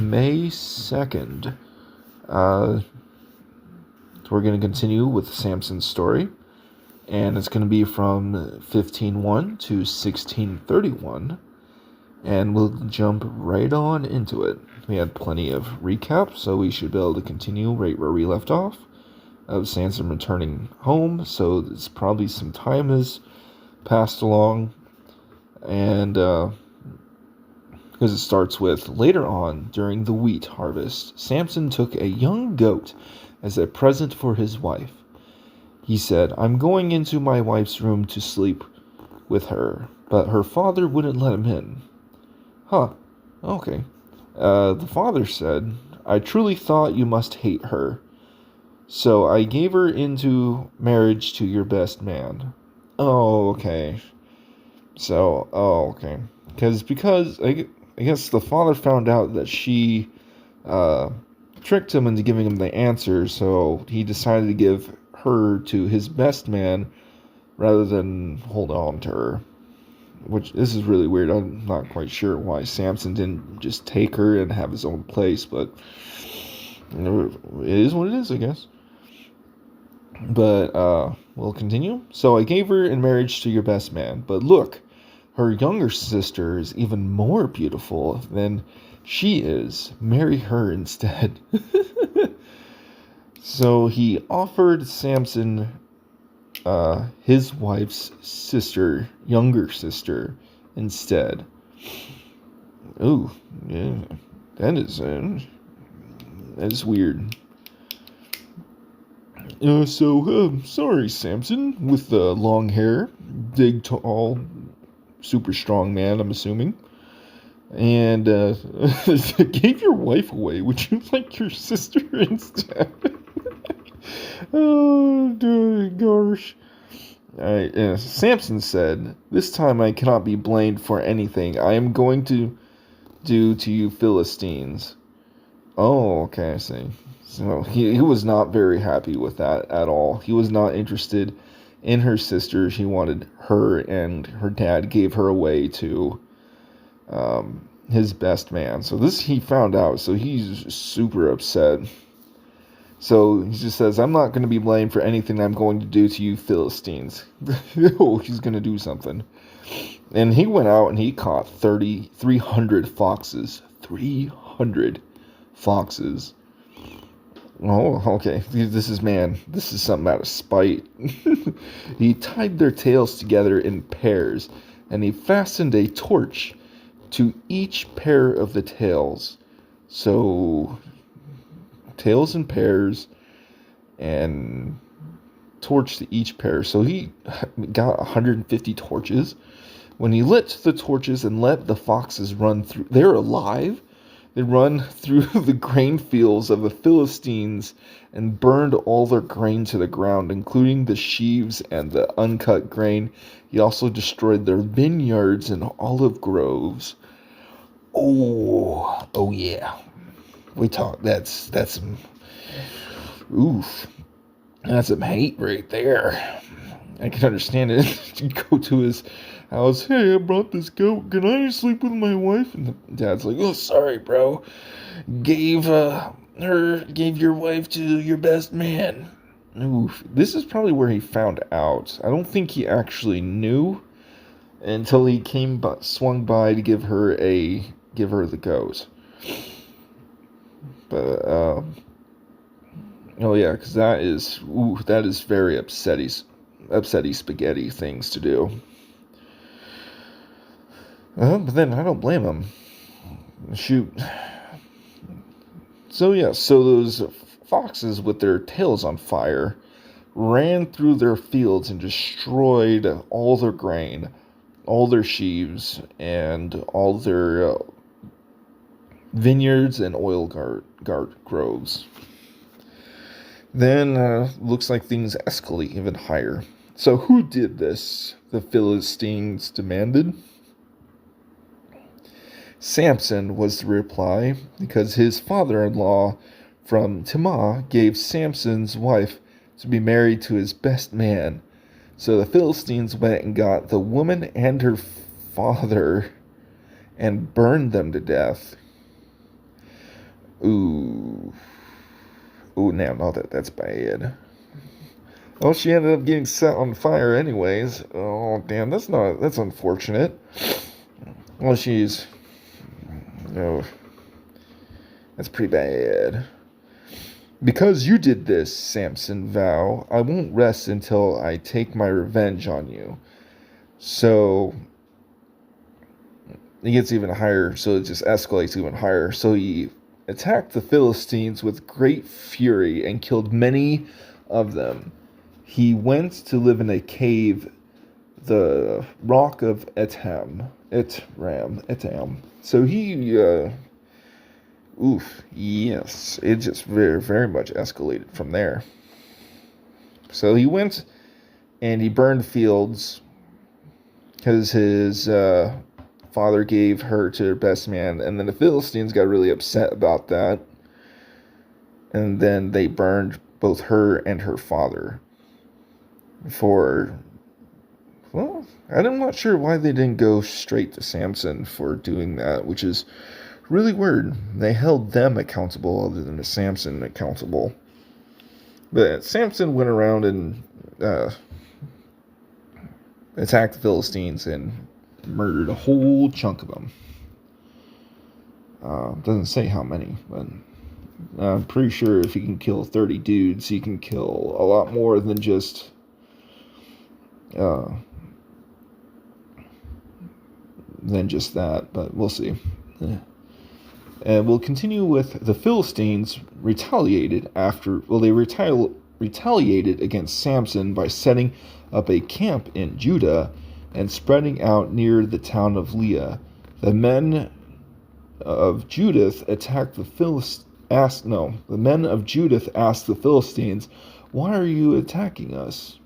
May 2nd. Uh, so we're going to continue with Samson's story, and it's going to be from 15:1 to 16:31, and we'll jump right on into it. We had plenty of recap, so we should be able to continue right where we left off, of Samson returning home, so it's probably some time has passed along, and because it starts with, later on, during the wheat harvest, Samson took a young goat as a present for his wife. He said, "I'm going into my wife's room to sleep with her," but her father wouldn't let him in. Huh, okay. The father said, "I truly thought you must hate her, so I gave her into marriage to your best man." Oh, okay. Okay. I guess the father found out that she uh, tricked him into giving him the answer, so he decided to give her to his best man rather than hold on to her. Which, this is really weird. I'm not quite sure why Samson didn't just take her and have his own place, but it is what it is, I guess. But we'll continue. "So I gave her in marriage to your best man, but look, her younger sister is even more beautiful than she is. Marry her instead." So he offered Samson his wife's sister, younger sister, instead. Ooh, yeah, that is weird. Sorry, Samson, with the long hair, big, tall, super strong man, I'm assuming. And gave your wife away. Would you like your sister instead? Oh, gosh. Samson said, "This time I cannot be blamed for anything I am going to do to you Philistines." Oh, okay, I see. So he was not very happy with that at all. He was not interested in her sister. He wanted her, and her dad gave her away to his best man. So this he found out, so he's super upset. So he just says, "I'm not going to be blamed for anything I'm going to do to you Philistines." Oh, he's going to do something. And he went out and he caught 300 foxes. 300 foxes. Oh, okay. This is something out of spite. He tied their tails together in pairs, and he fastened a torch to each pair of the tails. So, tails in pairs, and torch to each pair. So he got 150 torches. When he lit the torches and let the foxes run through, they're alive. They run through the grain fields of the Philistines and burned all their grain to the ground, including the sheaves and the uncut grain. He also destroyed their vineyards and olive groves. Oh yeah. We talk. That's some. Oof. That's some hate right there. I can understand it. You go to his house. "Hey, I brought this goat. Can I sleep with my wife?" And the dad's like, "Oh, sorry, bro. Gave your wife to your best man." Oof. This is probably where he found out. I don't think he actually knew until he swung by to give her the goat. But oh yeah, because that is very upsetty spaghetti things to do. But then I don't blame him. Shoot. So yeah, so those foxes with their tails on fire ran through their fields and destroyed all their grain, all their sheaves, and all their vineyards and oil groves. Then looks like things escalate even higher. "So who did this?" the Philistines demanded. "Samson," was the reply, "because his father-in-law from Timnah gave Samson's wife to be married to his best man. So the Philistines went and got the woman and her father and burned them to death." Ooh. Ooh, now, no, that's bad. Oh, she ended up getting set on fire anyways. Oh, damn, that's unfortunate. Well, oh, that's pretty bad. Because you did this, Samson Vow, I won't rest until I take my revenge on you. So, it gets even higher, so it just escalates even higher. So he attacked the Philistines with great fury and killed many of them. He went to live in a cave, the rock of Etam. So yes, it just very, very much escalated from there. So he went and he burned fields because his father gave her to her best man, and then the Philistines got really upset about that, and then they burned both her and her father for, well, I'm not sure why they didn't go straight to Samson for doing that, which is really weird. They held them accountable other than the Samson accountable. But Samson went around and attacked the Philistines and murdered a whole chunk of them. Doesn't say how many, but I'm pretty sure if he can kill 30 dudes, he can kill a lot more than just that, but we'll see. And we'll continue with the Philistines retaliated against Samson by setting up a camp in Judah and spreading out near the town of Leah. The men of Judith asked the Philistines, "Why are you attacking us?"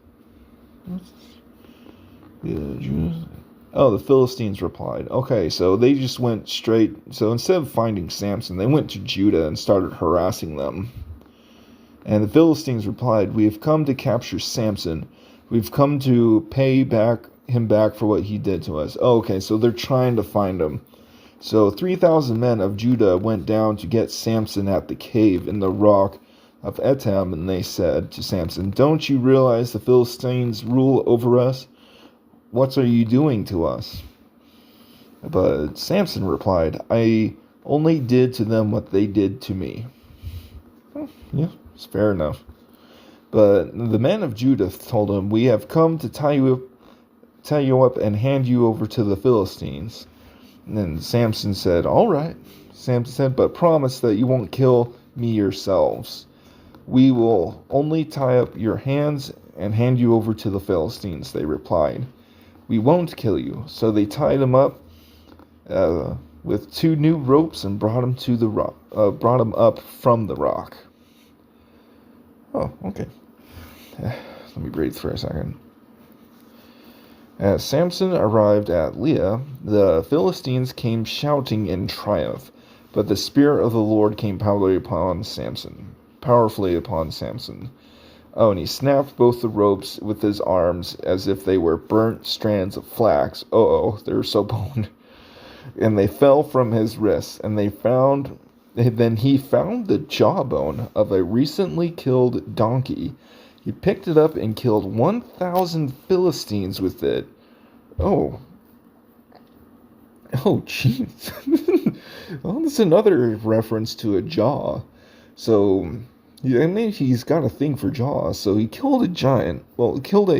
The Philistines replied. Okay, so they just went straight. So instead of finding Samson, they went to Judah and started harassing them. And the Philistines replied, "We have come to capture Samson. We've come to pay him back for what he did to us." Oh, okay, so they're trying to find him. So 3,000 men of Judah went down to get Samson at the cave in the rock of Etam, and they said to Samson, "Don't you realize the Philistines rule over us? What are you doing to us?" But Samson replied, "I only did to them what they did to me." Yeah, it's fair enough. But the men of Judah told him, "We have come to tie you up and hand you over to the Philistines." And then Samson said, "All right." Samson said, "But promise that you won't kill me yourselves. We will only tie up your hands and hand you over to the Philistines," they replied. "We won't kill you." So they tied him up with 2 new ropes and brought him to the rock. Brought him up from the rock. Oh, okay. Let me breathe for a second. As Samson arrived at Leah, the Philistines came shouting in triumph, but the Spirit of the Lord came powerfully upon Samson. Oh, and he snapped both the ropes with his arms as if they were burnt strands of flax. They're so boned. And they fell from his wrists, and then he found the jawbone of a recently killed donkey. He picked it up and killed 1,000 Philistines with it. Oh, jeez. Well, that's another reference to a jaw. So, yeah, maybe he's got a thing for jaws. So he killed a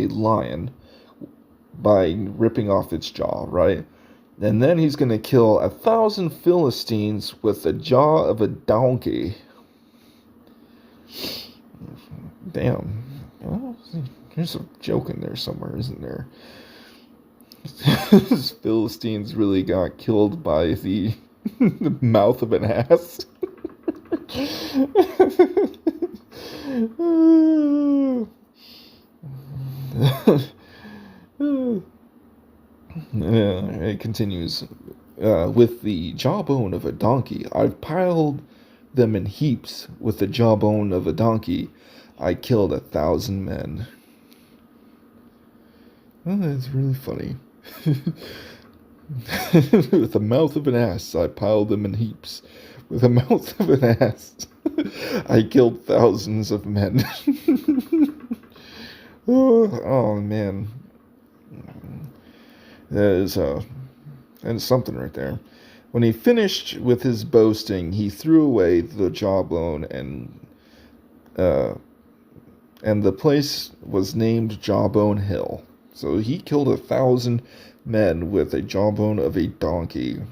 lion by ripping off its jaw, right? And then he's going to kill 1,000 Philistines with the jaw of a donkey. Damn. Well, there's a joke in there somewhere, isn't there? Philistines really got killed by the mouth of an ass. It continues with the jawbone of a donkey. I've piled them in heaps. With the jawbone of a donkey, I killed 1,000 men. Oh, that's really funny. With the mouth of an ass, I piled them in heaps. With the mouth of an ass, I killed thousands of men. Oh man, that is something right there. When he finished with his boasting, he threw away the jawbone, uh, and the place was named Jawbone Hill. So he killed 1,000 men with a jawbone of a donkey.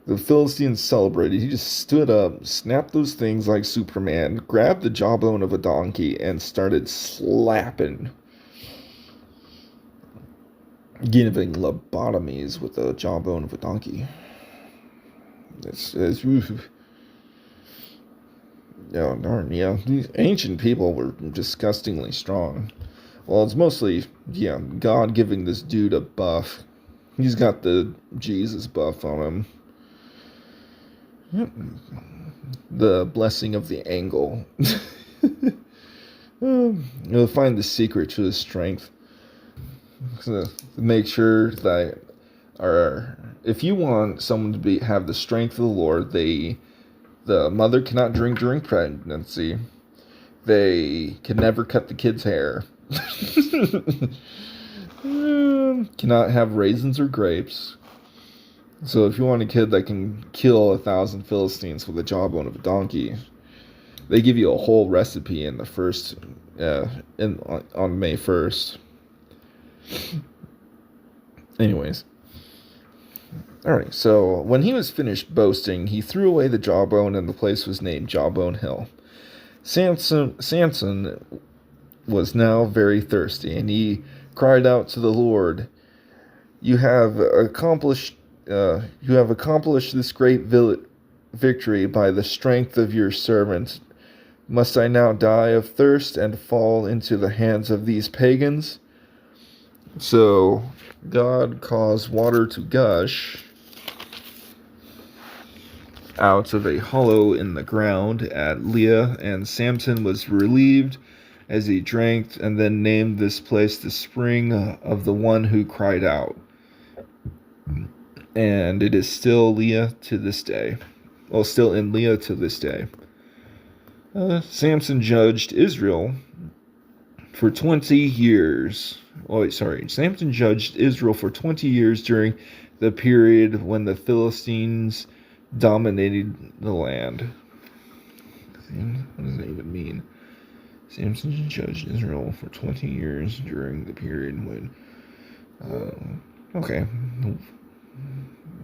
The Philistines celebrated. He just stood up, snapped those things like Superman, grabbed the jawbone of a donkey, and started slapping, giving lobotomies with the jawbone of a donkey. Oh, darn, yeah. These ancient people were disgustingly strong. Well, it's mostly, yeah, God giving this dude a buff. He's got the Jesus buff on him. The blessing of the angle. You'll find the secret to his strength. So make sure that if you want someone to have the strength of the Lord, the mother cannot drink during pregnancy. They can never cut the kid's hair. Cannot have raisins or grapes. So if you want a kid that can kill 1,000 Philistines with the jawbone of a donkey, they give you a whole recipe in the first, on May 1st. Anyways. Alright, so when he was finished boasting, he threw away the jawbone, and the place was named Jawbone Hill. Samson was now very thirsty, and he cried out to the Lord, You have accomplished this great victory by the strength of your servant. Must I now die of thirst and fall into the hands of these pagans? So God caused water to gush out of a hollow in the ground at Leah, and Samson was relieved as he drank, and then named this place the spring of the one who cried out. And it is still Leah to this day. Well, still in Leah to this day. Samson judged Israel for 20 years. Samson judged Israel for 20 years during the period when the Philistines dominated the land. What does that even mean? Samson judged Israel for 20 years during the period when... okay.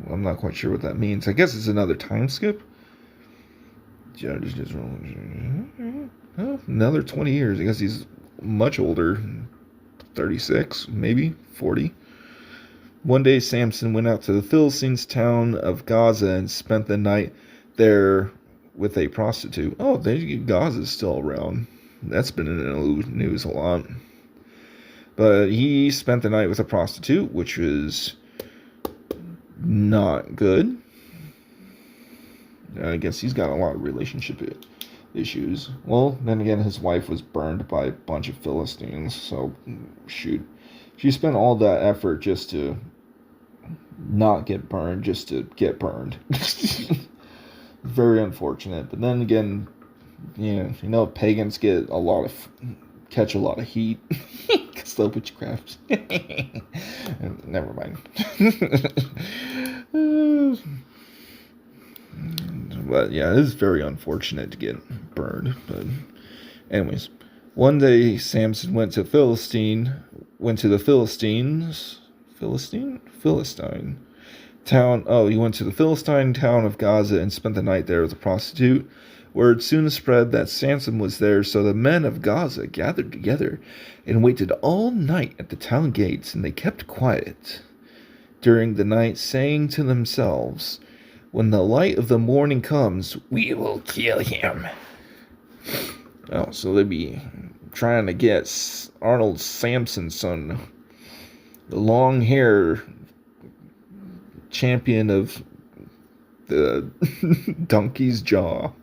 I'm not quite sure what that means. I guess it's another time skip. Judged Israel. Another 20 years. I guess he's much older. 36, maybe 40. One day Samson went out to the Philistines' town of Gaza and spent the night there with a prostitute. Oh, Gaza's still around. That's been in the news a lot. But he spent the night with a prostitute, which was not good. I guess he's got a lot of relationship issues. Well, then again, his wife was burned by a bunch of Philistines, so shoot. She spent all that effort just to not get burned, just to get burned. Very unfortunate. But then again, pagans catch a lot of heat because of witchcraft. Never mind. But yeah, it is very unfortunate to get burned. But anyways, one day Samson went to the Philistine town. Oh, he went to the Philistine town of Gaza and spent the night there with a prostitute. Word soon spread that Samson was there, so the men of Gaza gathered together and waited all night at the town gates, and they kept quiet during the night, saying to themselves, When the light of the morning comes, we will kill him. Oh, so they'd be trying to get Arnold Samson's son, the long hair champion of the donkey's jaw.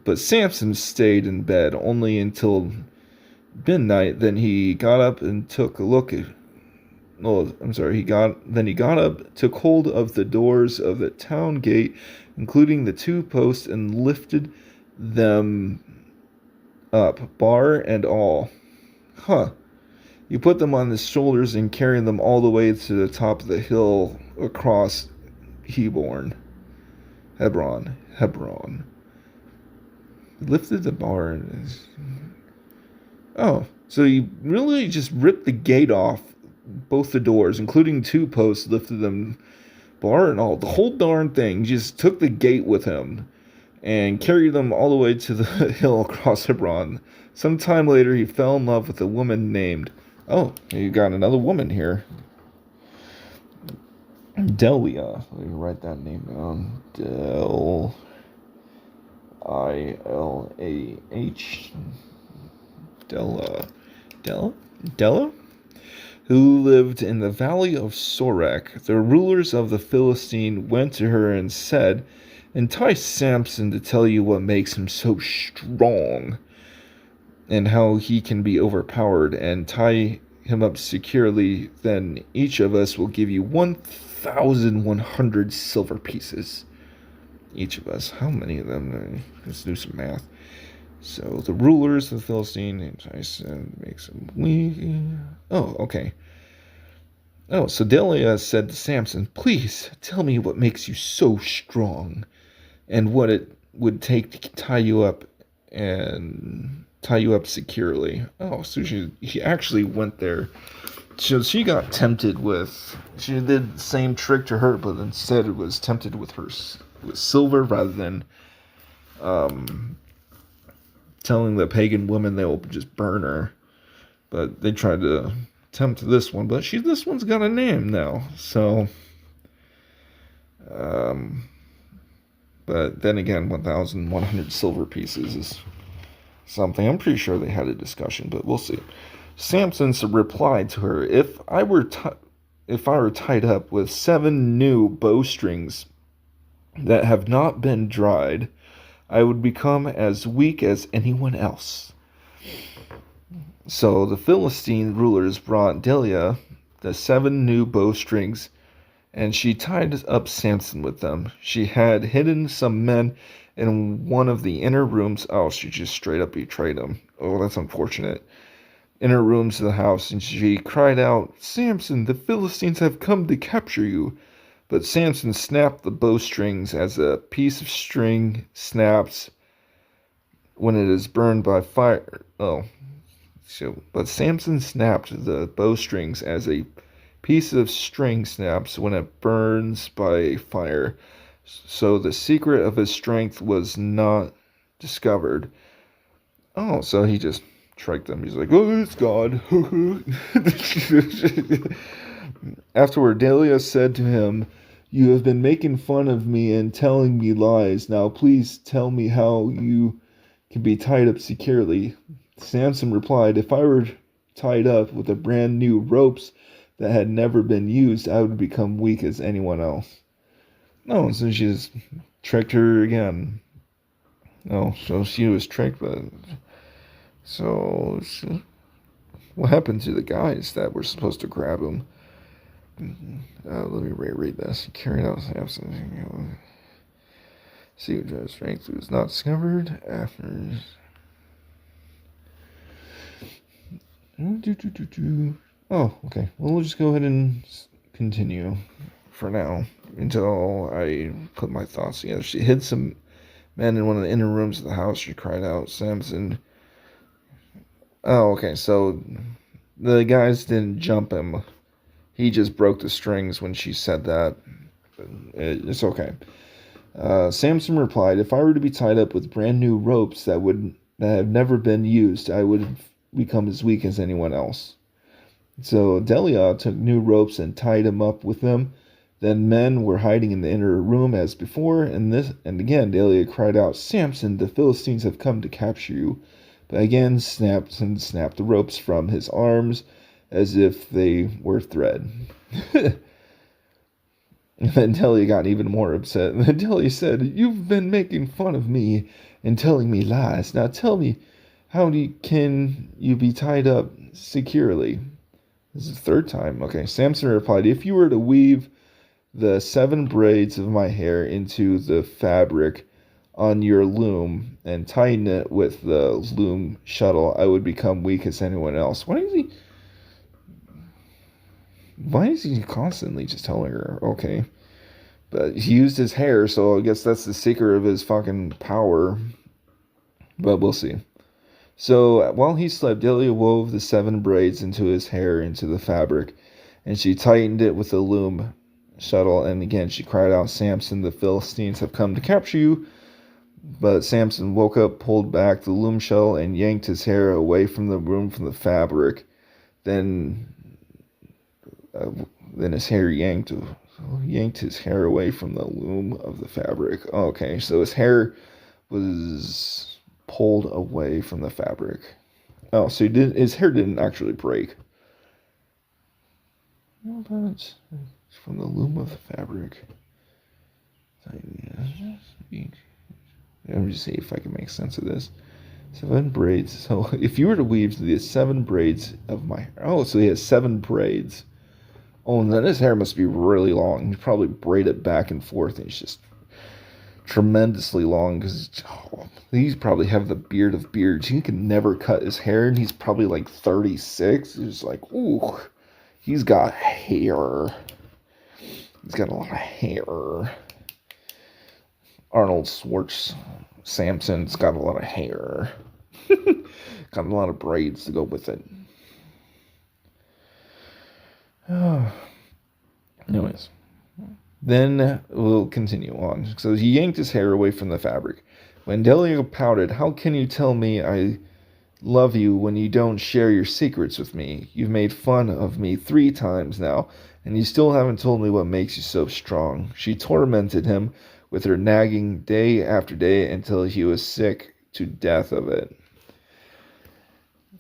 But Samson stayed in bed only until midnight. Then he got up and took a look Oh, I'm sorry. He got up, took hold of the doors of the town gate, including the two posts, and lifted them up, bar and all. Huh. He put them on his shoulders and carried them all the way to the top of the hill across Hebron. He lifted the bar and... Oh, so he really just ripped the gate off, both the doors, including two posts, lifted them, bar and all, the whole darn thing. Just took the gate with him and carried them all the way to the hill across Hebron. Sometime later, he fell in love with a woman named... Oh, you got another woman here. Delia. Let me write that name down. I-L-A-H. Della? Who lived in the valley of Sorek. The rulers of the Philistine went to her and said, "Entice Samson to tell you what makes him so strong, and how he can be overpowered, and tie him up securely. Then each of us will give you 1,100 silver pieces." Each of us. How many of them? Let's do some math. So the rulers of the Philistine, entice makes him weak. Oh, okay. Oh, so Delia said to Samson, "Please tell me what makes you so strong, and what it would take to tie you up securely." Oh, so she actually went there. So she got tempted with... She did the same trick to her, but instead it was tempted with silver rather than telling the pagan women they will just burn her. But they tried to tempt this one, but this one's got a name now. So, but then again, 1,100 silver pieces is something. I'm pretty sure they had a discussion, but we'll see. Samson replied to her, if I were tied up with 7 new bowstrings that have not been dried, I would become as weak as anyone else." So the Philistine rulers brought Delia the 7 new bowstrings, and she tied up Samson with them. She had hidden some men in one of the inner rooms. Oh, she just straight up betrayed him. Oh, that's unfortunate. Inner rooms of the house, and she cried out, "Samson, the Philistines have come to capture you." But Samson snapped the bowstrings as a piece of string snaps when it is burned by fire. But Samson snapped the bowstrings as a piece of string snaps when it burns by fire. So the secret of his strength was not discovered. Oh, so he just tricked them. He's like, "Oh, it's God." Afterward, Delia said to him, "You have been making fun of me and telling me lies. Now please tell me how you can be tied up securely." Samson replied, "If I were tied up with the brand new ropes that had never been used, I would become weak as anyone else." No, so she just tricked her again. Oh, so she was tricked, but... what happened to the guys that were supposed to grab him? Let me reread this. Carried out Samson. Secret of strength was not discovered after. Oh, okay. Well, we'll just go ahead and continue for now until I put my thoughts together. She hid some men in one of the inner rooms of the house. She cried out, "Samson." Oh, okay. So the guys didn't jump him. He just broke the strings when she said that. It's okay. Samson replied, "If I were to be tied up with brand new ropes that have never been used, I would become as weak as anyone else." So Delia took new ropes and tied him up with them. Then men were hiding in the inner room as before, and again Delia cried out, "Samson, the Philistines have come to capture you." But again Samson snapped the ropes from his arms as if they were thread. And then Delia got even more upset. And then Delia said, "You've been making fun of me and telling me lies. Now tell me, how can you be tied up securely?" This is the third time. Okay. Samson replied, if you were to weave the 7 braids of my hair into the fabric on your loom and tighten it with the loom shuttle, I would become weak as anyone else. Why is he constantly just telling her, okay? But he used his hair, so I guess that's the secret of his fucking power. But we'll see. So while he slept, Delia wove the 7 braids into his hair into the fabric, and she tightened it with the loom shuttle. And again, she cried out, Samson, the Philistines have come to capture you. But Samson woke up, pulled back the loom shuttle, and yanked his hair away from the fabric. Then his hair yanked his hair away from the loom of the fabric. Okay, so his hair was pulled away from the fabric. Oh, so his hair didn't actually break. Well, that's from the loom of the fabric. Let me just see if I can make sense of this. 7 braids. So if you were to weave the 7 braids of my hair. Oh, so he has 7 braids. Oh, and then his hair must be really long. He probably braid it back and forth, and it's just tremendously long because he's probably have the beard of beards. He can never cut his hair, and he's probably like 36. He's like, ooh, he's got hair. He's got a lot of hair. Arnold Schwartz Samson's got a lot of hair. Got a lot of braids to go with it. Anyways, then we'll continue on. So he yanked his hair away from the fabric. When Delia pouted, how can you tell me I love you when you don't share your secrets with me? You've made fun of me 3 times now, and you still haven't told me what makes you so strong. She tormented him with her nagging day after day until he was sick to death of it.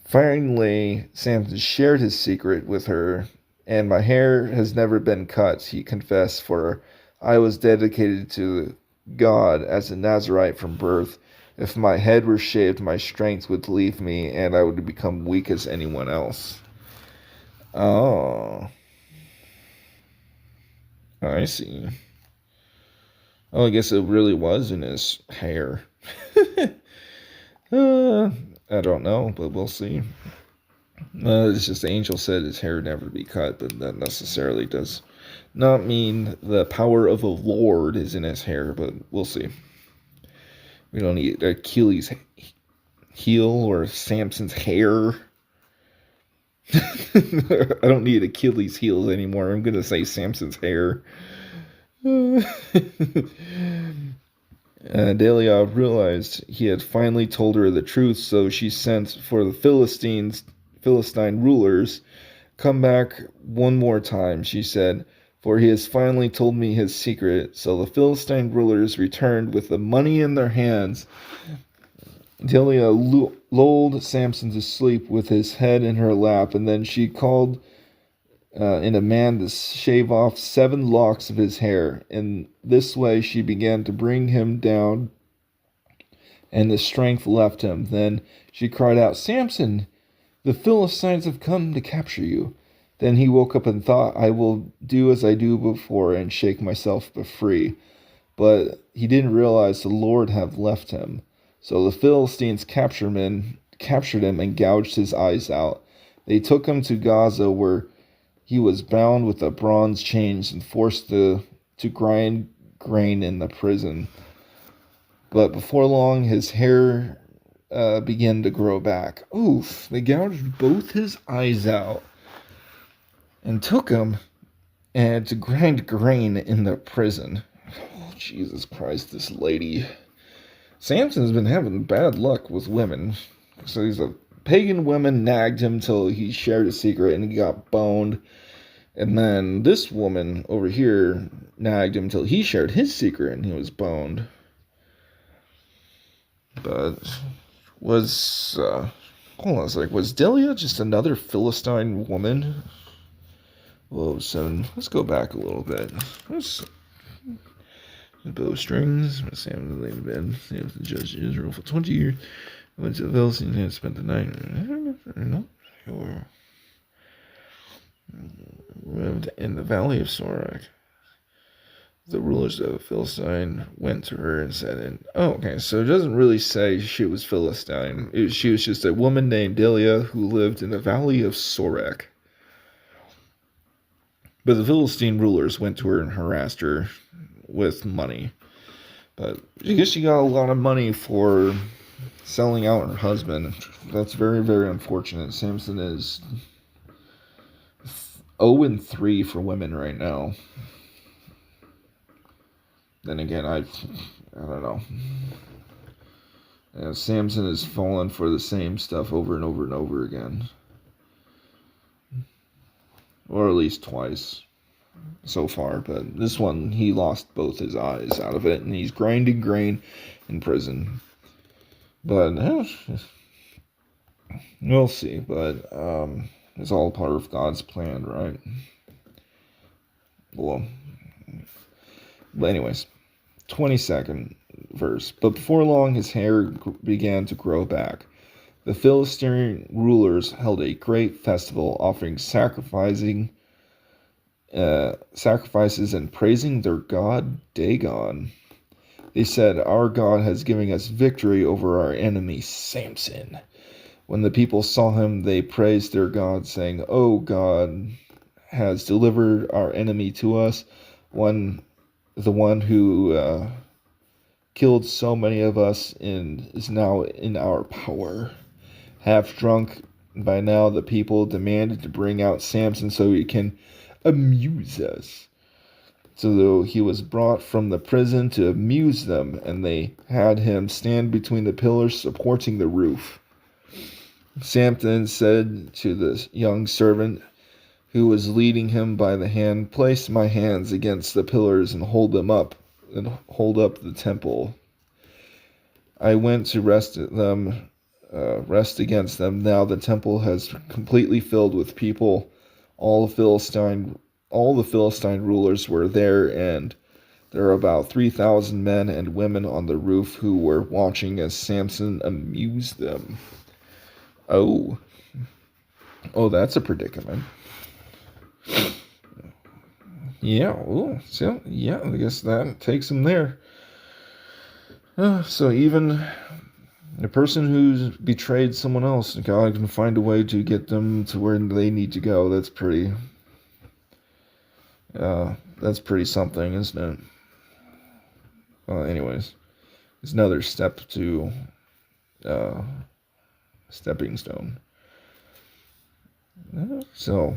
Finally, Samson shared his secret with her, and my hair has never been cut, he confessed, for I was dedicated to God as a Nazarite from birth. If my head were shaved, my strength would leave me, and I would become weak as anyone else. Oh. I see. Oh, I guess it really was in his hair. I don't know, but we'll see. It's just the angel said his hair would never be cut, but that necessarily does not mean the power of the Lord is in his hair, but we'll see. We don't need Achilles' heel or Samson's hair. I don't need Achilles' heels anymore. I'm going to say Samson's hair. Delia realized he had finally told her the truth, so she sent for the Philistine rulers. Come back one more time, she said, for he has finally told me his secret. So the Philistine rulers returned with the money in their hands. Delia lulled Samson to sleep with his head in her lap, and then she called in a man to shave off 7 locks of his hair. In this way she began to bring him down, and his strength left him. Then she cried out, Samson, the Philistines have come to capture you. Then he woke up and thought, I will do as I do before and shake myself free. But he didn't realize the Lord had left him. So the Philistines captured him and gouged his eyes out. They took him to Gaza, where he was bound with a bronze chains and forced to grind grain in the prison. But before long, his hair began to grow back. Oof! They gouged both his eyes out and took him to grind grain in the prison. Oh, Jesus Christ, this lady. Samson's been having bad luck with women. So he's a pagan woman nagged him till he shared a secret and he got boned. And then this woman over here nagged him till he shared his secret and he was boned. But hold on a sec, was Delia just another Philistine woman? Whoa, let's go back a little bit. The bowstrings, Sam laid in bed. Sam was the judge of Israel for 20 years. Went to the Philistines and spent the night. lived in the valley of Sorek. The rulers of Philistine went to her and said, okay, so it doesn't really say she was Philistine. She was just a woman named Delia who lived in the valley of Sorek. But the Philistine rulers went to her and harassed her with money. But I guess she got a lot of money for selling out her husband. That's very, very unfortunate. Samson is 0-3 for women right now. Then again, I don't know. Samson has fallen for the same stuff over and over and over again. Or at least twice so far. But this one, he lost both his eyes out of it. And he's grinding grain in prison. But we'll see. But it's all part of God's plan, right? Well, but anyways, 22nd verse. But before long, his hair began to grow back. The Philistine rulers held a great festival, offering sacrifices and praising their god Dagon. They said, "Our God has given us victory over our enemy Samson." When the people saw him, they praised their God, saying, "Oh, God has delivered our enemy to us, the one who killed so many of us and is now in our power." Half drunk by now, the people demanded to bring out Samson so he can amuse us. So he was brought from the prison to amuse them, and they had him stand between the pillars supporting the roof. Samson said to the young servant who was leading him by the hand, "Place my hands against the pillars and hold up the temple." I went to rest against them. Now the temple has completely filled with people. All the Philistine rulers were there, and there are about 3,000 men and women on the roof who were watching as Samson amused them. Oh, that's a predicament. Yeah, I guess that takes him there. So even a person who's betrayed someone else, God can find a way to get them to where they need to go. That's pretty something, isn't it? Well, anyways, it's another step to stepping stone. So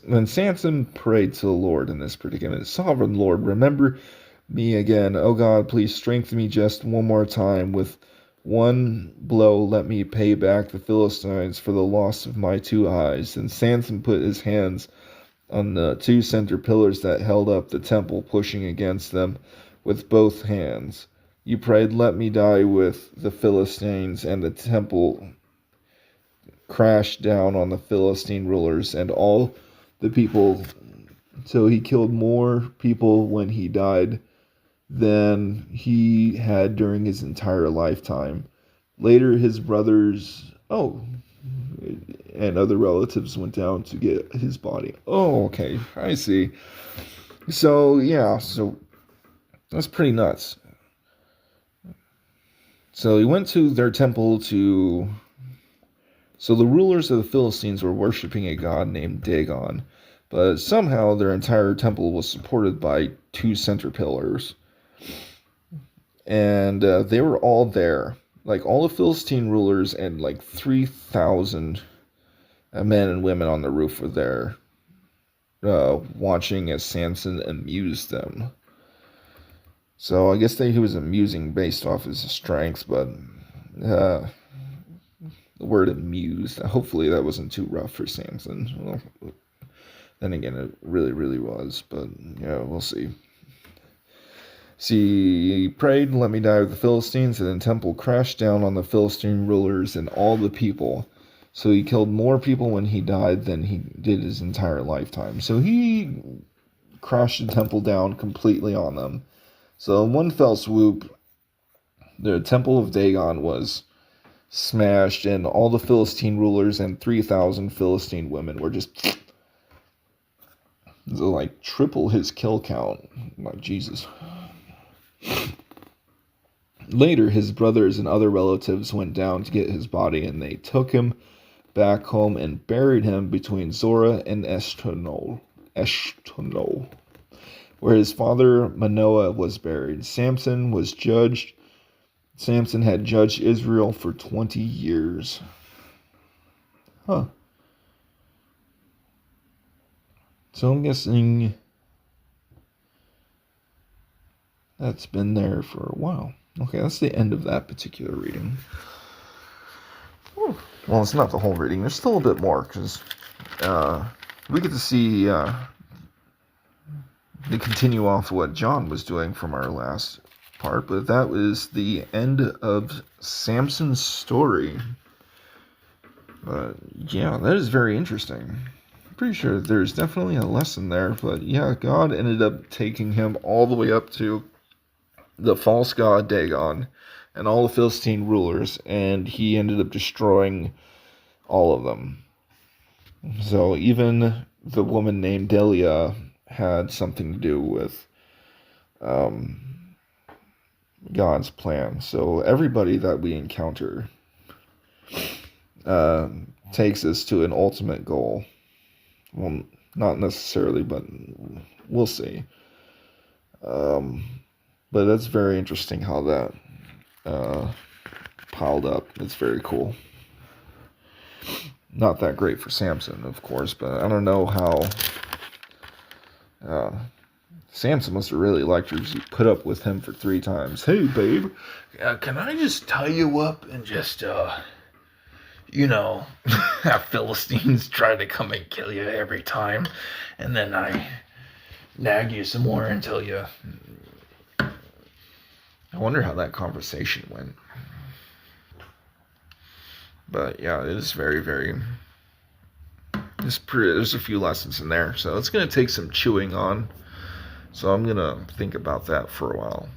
then Samson prayed to the Lord in this predicament. "Sovereign Lord, remember me again. Oh God, please strengthen me just one more time. With one blow, let me pay back the Philistines for the loss of my 2 eyes." And Samson put his hands on the 2 center pillars that held up the temple, pushing against them with both hands. He prayed, "Let me die with the Philistines," and the temple crashed down on the Philistine rulers and all the people. So he killed more people when he died than he had during his entire lifetime. Later, his brothers, and other relatives went down to get his body. Oh, okay, I see. So that's pretty nuts. So he went to their temple So the rulers of the Philistines were worshiping a god named Dagon, but somehow their entire temple was supported by 2 center pillars. And they were all there. Like all the Philistine rulers and like 3,000 men and women on the roof were there, watching as Samson amused them. So I guess he was amusing based off his strengths, but the word amused, hopefully that wasn't too rough for Samson. Well, then again, it really, really was, but we'll see. He prayed, "Let me die with the Philistines," and the temple crashed down on the Philistine rulers and all the people. So he killed more people when he died than he did his entire lifetime. So he crashed the temple down completely on them. So in one fell swoop, the temple of Dagon was smashed, and all the Philistine rulers and 3,000 Philistine women were just So, like, triple his kill count. Like, Jesus. Later, his brothers and other relatives went down to get his body, and they took him back home and buried him between Zorah and Eshtonol, where his father Manoah was buried. Samson had judged Israel for 20 years. Huh. So I'm guessing that's been there for a while. Okay, that's the end of that particular reading. Whew. Well, it's not the whole reading. There's still a bit more, because we get to see to continue off what John was doing from our last part, but that was the end of Samson's story. Yeah, that is very interesting. I'm pretty sure there's definitely a lesson there, but yeah, God ended up taking him all the way up to the false god Dagon and all the Philistine rulers, and he ended up destroying all of them. So even the woman named Delia had something to do with God's plan. So everybody that we encounter takes us to an ultimate goal. Well, not necessarily, but we'll see. But that's very interesting how that piled up. It's very cool. Not that great for Samson, of course, but I don't know how Samson must have really liked her. She put up with him for 3 times. Hey, babe, can I just tie you up and just, have Philistines try to come and kill you every time, and then I nag you some more until you... I wonder how that conversation went. But yeah, it is very, very... There's a few lessons in there, so it's going to take some chewing on. So I'm going to think about that for a while.